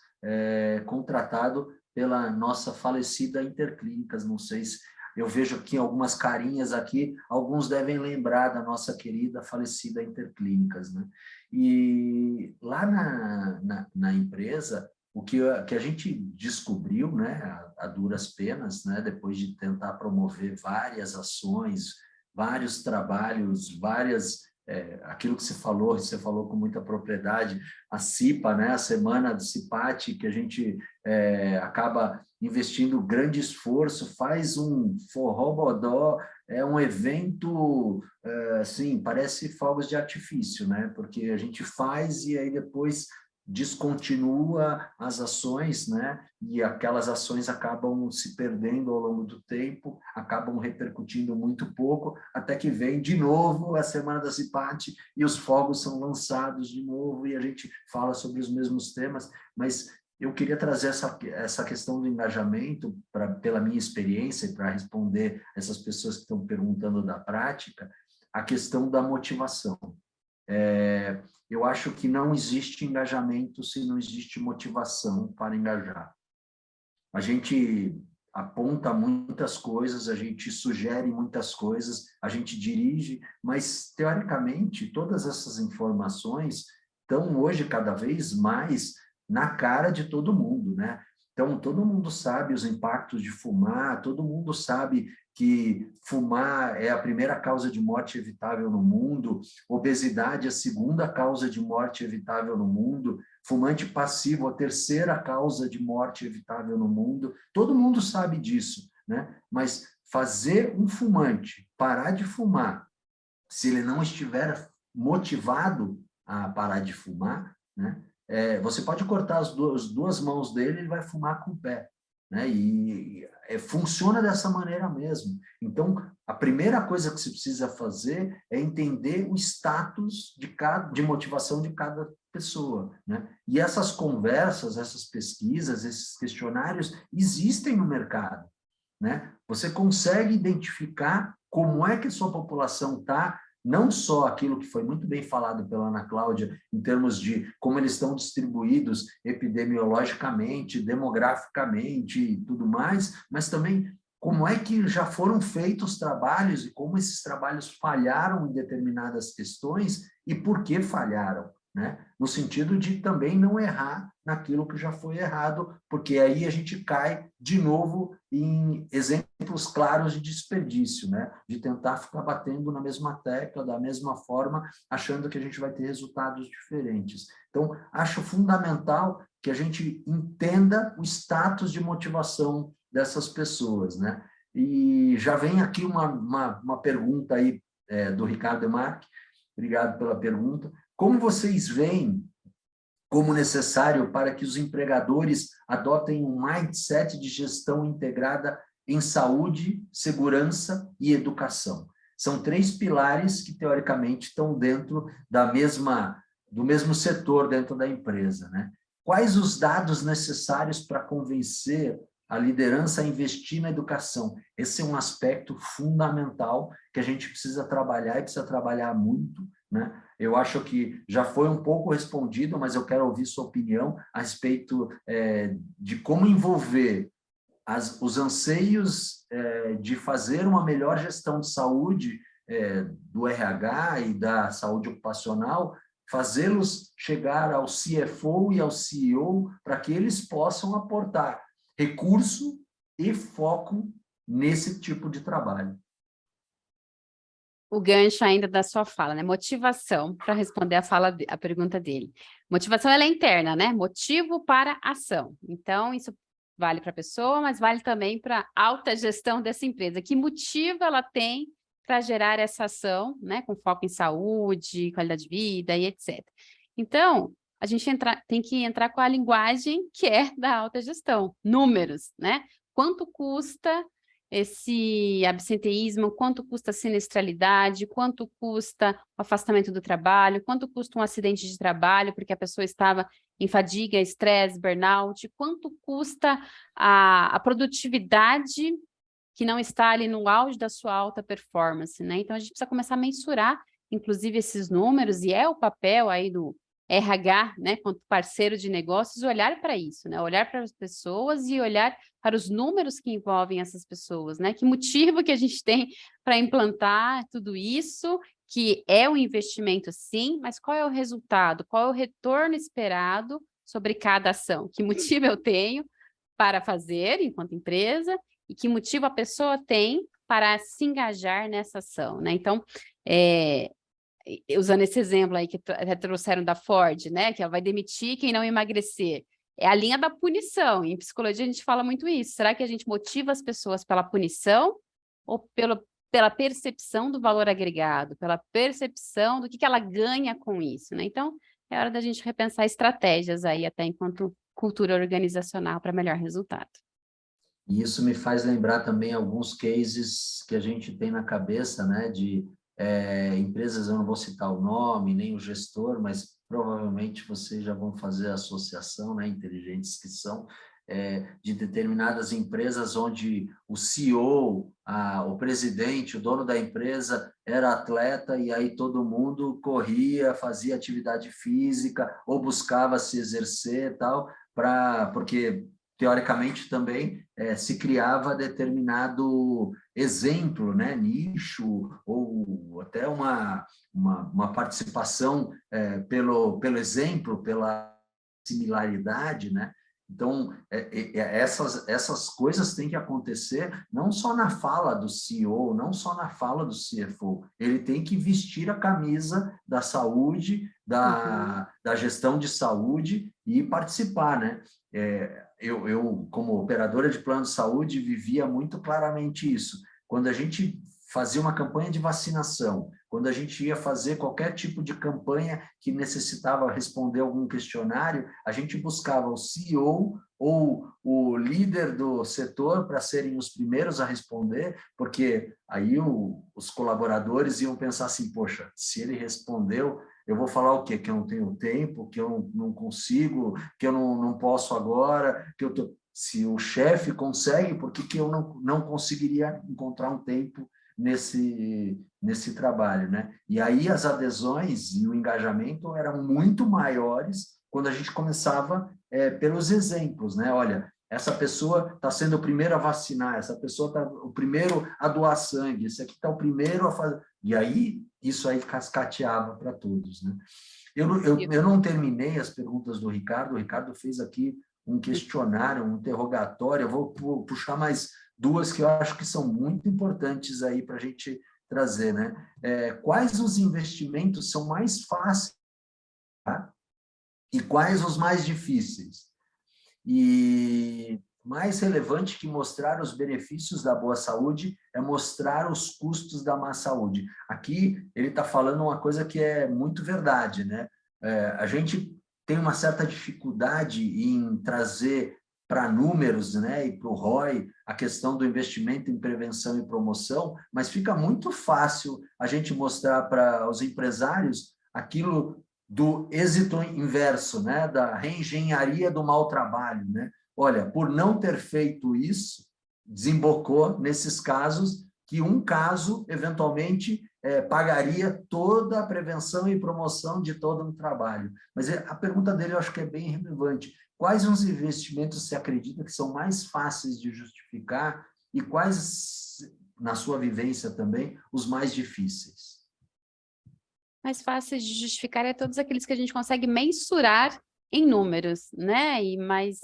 contratado pela nossa falecida Interclínicas, não sei se Eu vejo aqui algumas carinhas aqui, alguns devem lembrar da nossa querida falecida Interclínicas, né? E lá na empresa, o que a gente descobriu, né, a duras penas, né, depois de tentar promover várias ações, vários trabalhos, aquilo que você falou com muita propriedade, a CIPA, né, a Semana do CIPAT, que a gente acaba investindo grande esforço, faz um forró-bodó, é um evento, assim, parece fogos de artifício, né, porque a gente faz e aí depois descontinua as ações, né? E aquelas ações acabam se perdendo ao longo do tempo, acabam repercutindo muito pouco, até que vem de novo a Semana da CIPAT e os fogos são lançados de novo e a gente fala sobre os mesmos temas, mas eu queria trazer essa questão do engajamento pela minha experiência e para responder essas pessoas que estão perguntando da prática, a questão da motivação. Eu acho que não existe engajamento se não existe motivação para engajar. A gente aponta muitas coisas, a gente sugere muitas coisas, a gente dirige, mas, teoricamente, todas essas informações estão hoje cada vez mais na cara de todo mundo, né? Então, todo mundo sabe os impactos de fumar, todo mundo sabe que fumar é a primeira causa de morte evitável no mundo, obesidade é a segunda causa de morte evitável no mundo, fumante passivo a terceira causa de morte evitável no mundo, todo mundo sabe disso, né? Mas fazer um fumante parar de fumar, se ele não estiver motivado a parar de fumar, né? Você pode cortar as duas mãos dele, ele vai fumar com o pé, né? Funciona dessa maneira mesmo. Então, a primeira coisa que você precisa fazer é entender o status de motivação de cada pessoa, né? E essas conversas, essas pesquisas, esses questionários existem no mercado, né? Você consegue identificar como é que a sua população está, não só aquilo que foi muito bem falado pela Ana Cláudia, em termos de como eles estão distribuídos epidemiologicamente, demograficamente e tudo mais, mas também como é que já foram feitos trabalhos e como esses trabalhos falharam em determinadas questões e por que falharam, né? No sentido de também não errar naquilo que já foi errado, porque aí a gente cai de novo em exemplos claros de desperdício, né? De tentar ficar batendo na mesma tecla, da mesma forma, achando que a gente vai ter resultados diferentes. Então, acho fundamental que a gente entenda o status de motivação dessas pessoas, né? E já vem aqui uma pergunta aí do Ricardo Demarque, obrigado pela pergunta. Como vocês veem como necessário para que os empregadores adotem um mindset de gestão integrada em saúde, segurança e educação? São 3 pilares que, teoricamente, estão dentro do mesmo setor dentro da empresa, né? Quais os dados necessários para convencer a liderança a investir na educação? Esse é um aspecto fundamental que a gente precisa trabalhar e precisa trabalhar muito, né? Eu acho que já foi um pouco respondido, mas eu quero ouvir sua opinião a respeito de como envolver os anseios de fazer uma melhor gestão de saúde do RH e da saúde ocupacional, fazê-los chegar ao CFO e ao CEO para que eles possam aportar recurso e foco nesse tipo de trabalho. O gancho ainda da sua fala, né? Motivação, para responder a pergunta dele. Motivação, ela é interna, né? Motivo para ação. Então, isso vale para a pessoa, mas vale também para a alta gestão dessa empresa. Que motivo ela tem para gerar essa ação, né? Com foco em saúde, qualidade de vida e etc. Então, a gente tem que entrar com a linguagem que é da alta gestão. Números, né? Quanto custa esse absenteísmo, quanto custa a sinistralidade, quanto custa o afastamento do trabalho, quanto custa um acidente de trabalho, porque a pessoa estava em fadiga, estresse, burnout, quanto custa a produtividade que não está ali no auge da sua alta performance, né? Então, a gente precisa começar a mensurar, inclusive, esses números, e é o papel aí do RH, né, quanto parceiro de negócios, olhar para isso, né? Olhar para as pessoas e olhar para os números que envolvem essas pessoas, né? Que motivo que a gente tem para implantar tudo isso, que é um investimento sim, mas qual é o resultado? Qual é o retorno esperado sobre cada ação? Que motivo eu tenho para fazer enquanto empresa e que motivo a pessoa tem para se engajar nessa ação, né? Então, usando esse exemplo aí que até trouxeram da Ford, né? Que ela vai demitir quem não emagrecer. É a linha da punição. Em psicologia a gente fala muito isso. Será que a gente motiva as pessoas pela punição ou pela percepção do valor agregado, pela percepção do que ela ganha com isso, né? Então, é hora da gente repensar estratégias aí, até enquanto cultura organizacional, para melhor resultado. E isso me faz lembrar também alguns cases que a gente tem na cabeça, né, de empresas, eu não vou citar o nome, nem o gestor, mas provavelmente vocês já vão fazer a associação, né, inteligentes que são, de determinadas empresas onde o CEO, o presidente, o dono da empresa era atleta e aí todo mundo corria, fazia atividade física ou buscava se exercer e tal, porque teoricamente também se criava determinado exemplo, né, nicho, ou até uma participação pelo exemplo, pela similaridade, né? Então, essas coisas têm que acontecer não só na fala do CEO, não só na fala do CFO, ele tem que vestir a camisa da saúde, da gestão de saúde e participar, né? Eu, como operadora de plano de saúde, vivia muito claramente isso. Quando a gente fazia uma campanha de vacinação, quando a gente ia fazer qualquer tipo de campanha que necessitava responder algum questionário, a gente buscava o CEO ou o líder do setor para serem os primeiros a responder, porque aí os colaboradores iam pensar assim, poxa, se ele respondeu, eu vou falar o quê? Que eu não tenho tempo, que eu não consigo, que eu não posso agora, que eu tô... Se o chefe consegue, por que eu não conseguiria encontrar um tempo nesse trabalho, né? E aí as adesões e o engajamento eram muito maiores quando a gente começava pelos exemplos, né? Olha, essa pessoa está sendo o primeiro a vacinar, essa pessoa está o primeiro a doar sangue, esse aqui está o primeiro a fazer... E aí, isso aí cascateava para todos, né? Eu não terminei as perguntas do Ricardo, o Ricardo fez aqui um questionário, um interrogatório, eu vou puxar mais duas que eu acho que são muito importantes aí para a gente trazer, né? Quais os investimentos são mais fáceis, tá? E quais os mais difíceis? E mais relevante que mostrar os benefícios da boa saúde é mostrar os custos da má saúde. Aqui ele está falando uma coisa que é muito verdade, né? A gente tem uma certa dificuldade em trazer para números, né, e para o ROI, a questão do investimento em prevenção e promoção, mas fica muito fácil a gente mostrar para os empresários aquilo do êxito inverso, né, da reengenharia do mau trabalho, né? Olha, por não ter feito isso, desembocou nesses casos que um caso, eventualmente, pagaria toda a prevenção e promoção de todo um trabalho. Mas a pergunta dele eu acho que é bem relevante. Quais os investimentos você acredita que são mais fáceis de justificar e quais, na sua vivência também, os mais difíceis? Mais fáceis de justificar é todos aqueles que a gente consegue mensurar em números, né? E mais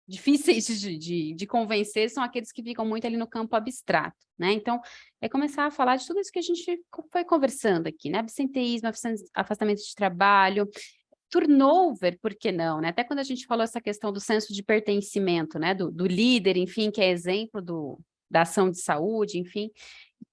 difíceis de convencer são aqueles que ficam muito ali no campo abstrato, né? Então, é começar a falar de tudo isso que a gente foi conversando aqui, né? Absenteísmo, afastamento de trabalho, turnover, por que não, né? Até quando a gente falou essa questão do senso de pertencimento, né? Do líder, enfim, que é exemplo da ação de saúde, enfim,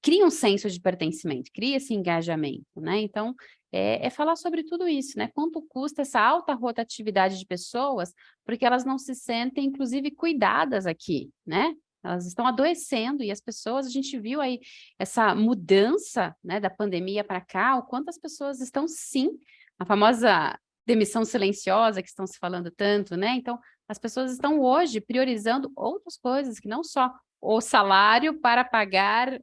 cria um senso de pertencimento, cria esse engajamento, né? Então, é falar sobre tudo isso, né? Quanto custa essa alta rotatividade de pessoas, porque elas não se sentem, inclusive, cuidadas aqui, né? Elas estão adoecendo e as pessoas, a gente viu aí essa mudança, né, da pandemia para cá, o quanto as pessoas estão, sim, a famosa demissão silenciosa que estão se falando tanto, né? Então, as pessoas estão hoje priorizando outras coisas, que não só o salário para pagar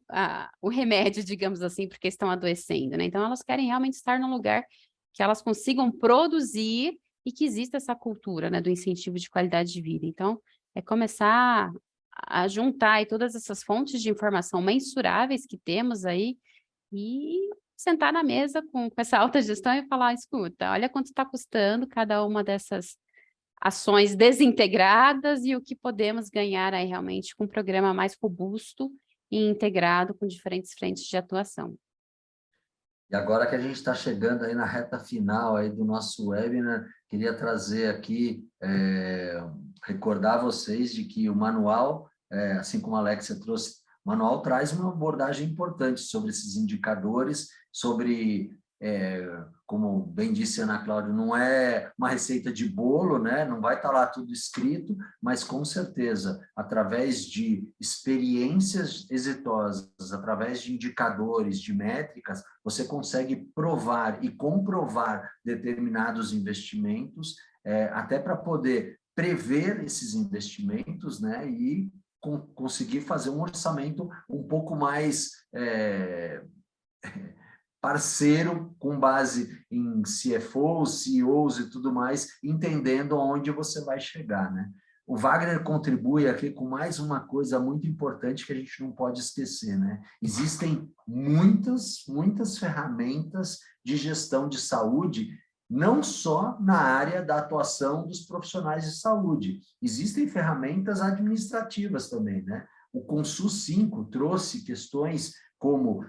o remédio, digamos assim, porque estão adoecendo, né? Então, elas querem realmente estar num lugar que elas consigam produzir e que exista essa cultura, né, do incentivo de qualidade de vida. Então, é começar a juntar aí todas essas fontes de informação mensuráveis que temos aí e sentar na mesa com essa alta gestão e falar, escuta, olha quanto está custando cada uma dessas ações desintegradas e o que podemos ganhar aí realmente com um programa mais robusto e integrado com diferentes frentes de atuação. E agora que a gente está chegando aí na reta final aí do nosso webinar, queria trazer aqui, recordar vocês de que o manual, assim como a Alexia trouxe, o manual traz uma abordagem importante sobre esses indicadores, sobre, como bem disse a Ana Cláudia, não é uma receita de bolo, né? Não vai estar lá tudo escrito, mas com certeza, através de experiências exitosas, através de indicadores, de métricas, você consegue provar e comprovar determinados investimentos, até para poder prever esses investimentos, né? E conseguir fazer um orçamento um pouco mais parceiro, com base em CFOs, CEOs e tudo mais, entendendo aonde você vai chegar, né? O Wagner contribui aqui com mais uma coisa muito importante que a gente não pode esquecer, né? Existem muitas ferramentas de gestão de saúde, não só na área da atuação dos profissionais de saúde. Existem ferramentas administrativas também, né? O Consul 5 trouxe questões como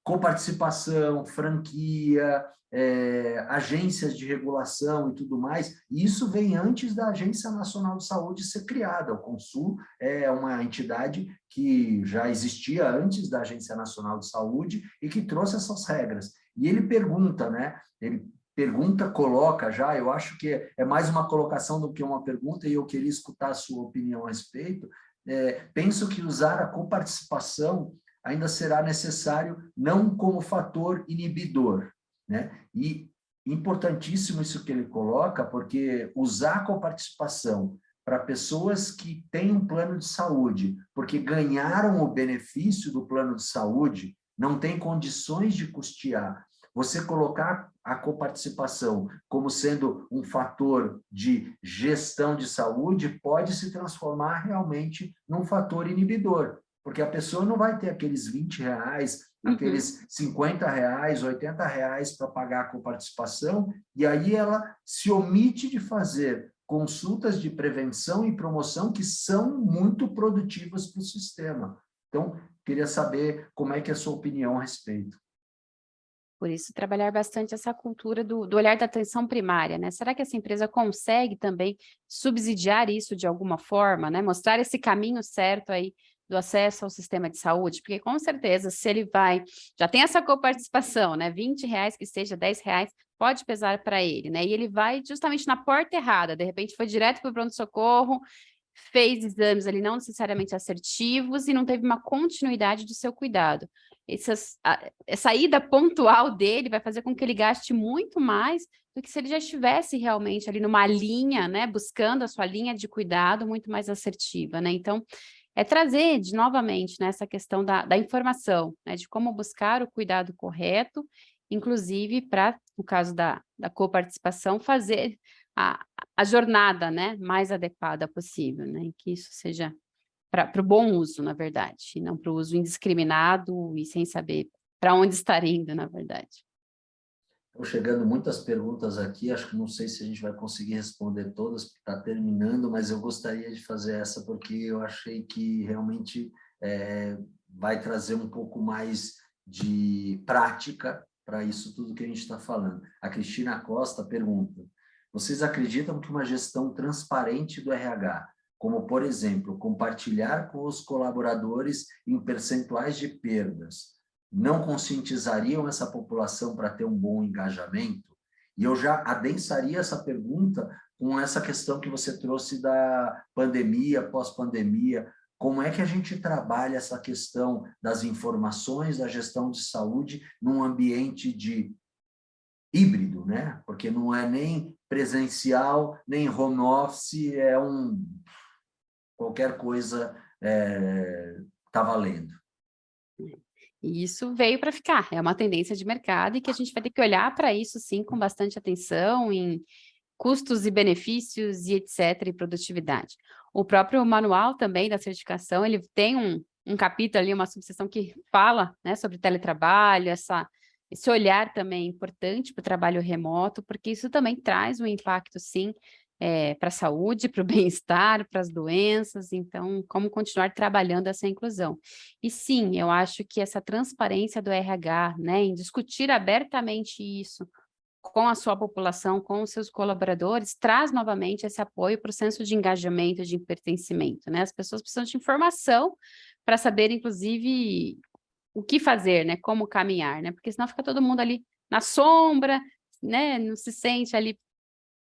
coparticipação, franquia, agências de regulação e tudo mais. E isso vem antes da Agência Nacional de Saúde ser criada. O Consul é uma entidade que já existia antes da Agência Nacional de Saúde e que trouxe essas regras. E ele pergunta, né? Ele pergunta, coloca já, eu acho que é mais uma colocação do que uma pergunta, e eu queria escutar a sua opinião a respeito. Penso que usar a coparticipação ainda será necessário, não como fator inibidor, né? E importantíssimo isso que ele coloca, porque usar a coparticipação para pessoas que têm um plano de saúde, porque ganharam o benefício do plano de saúde, não têm condições de custear, você colocar a coparticipação como sendo um fator de gestão de saúde pode se transformar realmente num fator inibidor, porque a pessoa não vai ter aqueles R$20, aqueles R$50, R$80 para pagar a coparticipação, e aí ela se omite de fazer consultas de prevenção e promoção que são muito produtivas para o sistema. Então, queria saber como é que é a sua opinião a respeito. Por isso, trabalhar bastante essa cultura do olhar da atenção primária, né? Será que essa empresa consegue também subsidiar isso de alguma forma, né? Mostrar esse caminho certo aí do acesso ao sistema de saúde? Porque, com certeza, se ele já tem essa coparticipação, né? R$20 que seja, R$10, pode pesar para ele, né? E ele vai justamente na porta errada, de repente foi direto para o pronto-socorro, fez exames ali não necessariamente assertivos e não teve uma continuidade do seu cuidado. Essa ida pontual dele vai fazer com que ele gaste muito mais do que se ele já estivesse realmente ali numa linha, né, buscando a sua linha de cuidado muito mais assertiva, né? Então, é trazer novamente, né, essa questão da informação, né, de como buscar o cuidado correto, inclusive para, no caso da coparticipação, fazer a jornada, né, mais adequada possível, né, e que isso seja para o bom uso, na verdade, e não para o uso indiscriminado e sem saber para onde estar indo, na verdade. Estão chegando muitas perguntas aqui, acho que não sei se a gente vai conseguir responder todas, porque está terminando, mas eu gostaria de fazer essa porque eu achei que realmente vai trazer um pouco mais de prática para isso tudo que a gente está falando. A Cristina Costa pergunta: vocês acreditam que uma gestão transparente do RH, como, por exemplo, compartilhar com os colaboradores em percentuais de perdas, não conscientizariam essa população para ter um bom engajamento? E eu já adensaria essa pergunta com essa questão que você trouxe da pandemia, pós-pandemia. Como é que a gente trabalha essa questão das informações, da gestão de saúde num ambiente de híbrido, né? Porque não é nem presencial, nem home office, qualquer coisa está valendo. E isso veio para ficar, é uma tendência de mercado e que a gente vai ter que olhar para isso, sim, com bastante atenção em custos e benefícios e etc., e produtividade. O próprio manual também da certificação, ele tem um capítulo ali, uma subseção que fala, né, sobre teletrabalho, esse olhar também importante para o trabalho remoto, porque isso também traz um impacto, sim, para a saúde, para o bem-estar, para as doenças, então, como continuar trabalhando essa inclusão. E sim, eu acho que essa transparência do RH, né, em discutir abertamente isso com a sua população, com os seus colaboradores, traz novamente esse apoio para o senso de engajamento, de pertencimento, né? As pessoas precisam de informação para saber, inclusive, o que fazer, né? Como caminhar, né? Porque senão fica todo mundo ali na sombra, né? Não se sente ali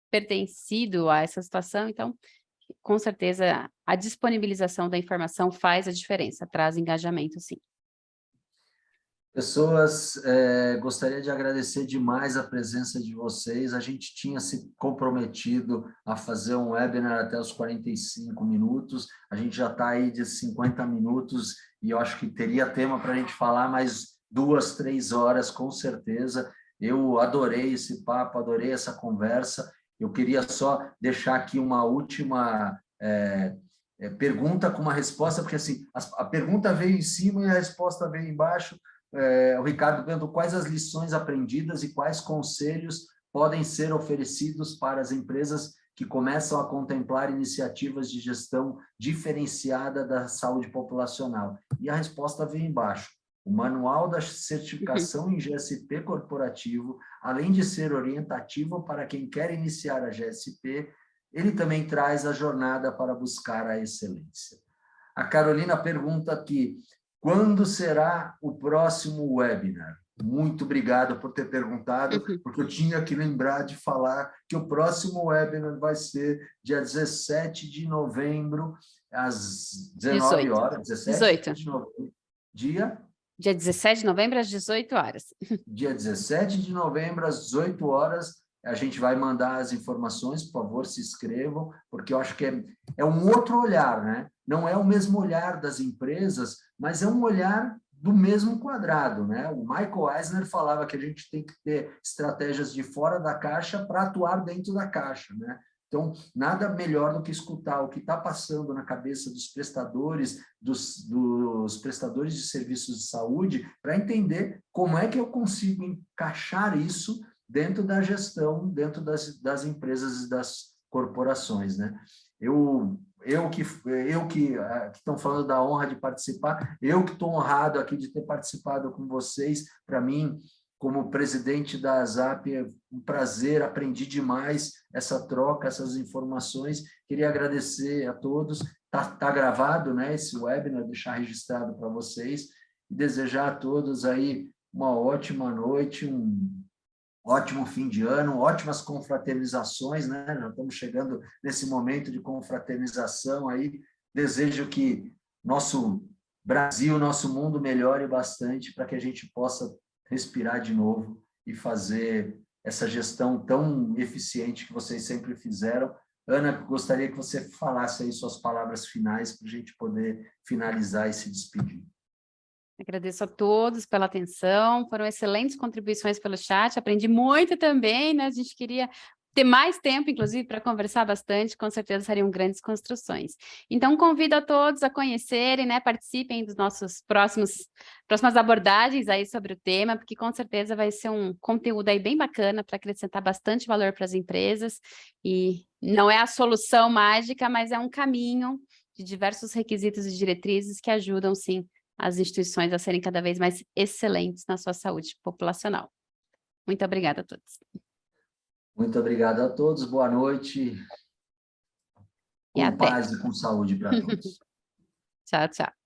pertencido a essa situação, então, com certeza, a disponibilização da informação faz a diferença, traz engajamento, sim. Pessoas, gostaria de agradecer demais a presença de vocês. A gente tinha se comprometido a fazer um webinar até os 45 minutos. A gente já está aí de 50 minutos e eu acho que teria tema para a gente falar mais 2, 3 horas, com certeza. Eu adorei esse papo, adorei essa conversa. Eu queria só deixar aqui uma última pergunta com uma resposta, porque assim, a pergunta veio em cima e a resposta veio embaixo. O Ricardo perguntou quais as lições aprendidas e quais conselhos podem ser oferecidos para as empresas que começam a contemplar iniciativas de gestão diferenciada da saúde populacional. E a resposta vem embaixo. O Manual da Certificação em GSP Corporativo, além de ser orientativo para quem quer iniciar a GSP, ele também traz a jornada para buscar a excelência. A Carolina pergunta aqui, quando será o próximo webinar? Muito obrigado por ter perguntado, porque eu tinha que lembrar de falar que o próximo webinar vai ser dia 17 de novembro, às 19 horas. 18. De novembro, dia 17 de novembro, às 18 horas. Dia 17 de novembro, às 18 horas, a gente vai mandar as informações, por favor, se inscrevam, porque eu acho que é um outro olhar, né? Não é o mesmo olhar das empresas, mas é um olhar do mesmo quadrado, né? O Michael Eisner falava que a gente tem que ter estratégias de fora da caixa para atuar dentro da caixa, né? Então, nada melhor do que escutar o que está passando na cabeça dos prestadores, dos prestadores de serviços de saúde, para entender como é que eu consigo encaixar isso dentro da gestão, dentro das empresas e das corporações, né? Eu que estão falando da honra de participar, eu que estou honrado aqui de ter participado com vocês, para mim, como presidente da ASAP, é um prazer, aprendi demais essa troca, essas informações. Queria agradecer a todos. Tá gravado, né, esse webinar, deixar registrado para vocês. E desejar a todos aí uma ótima noite, um ótimo fim de ano, ótimas confraternizações, né? Já estamos chegando nesse momento de confraternização aí. Desejo que nosso Brasil, nosso mundo melhore bastante para que a gente possa respirar de novo e fazer essa gestão tão eficiente que vocês sempre fizeram. Ana, gostaria que você falasse aí suas palavras finais para a gente poder finalizar e se despedir. Agradeço a todos pela atenção, foram excelentes contribuições pelo chat, aprendi muito também, né? A gente queria ter mais tempo, inclusive, para conversar bastante, com certeza seriam grandes construções. Então, convido a todos a conhecerem, né? Participem dos nossos próximas abordagens aí sobre o tema, porque com certeza vai ser um conteúdo aí bem bacana para acrescentar bastante valor para as empresas, e não é a solução mágica, mas é um caminho de diversos requisitos e diretrizes que ajudam, sim, as instituições a serem cada vez mais excelentes na sua saúde populacional. Muito obrigada a todos. Muito obrigado a todos, boa noite, com paz e com saúde para todos. Tchau, tchau.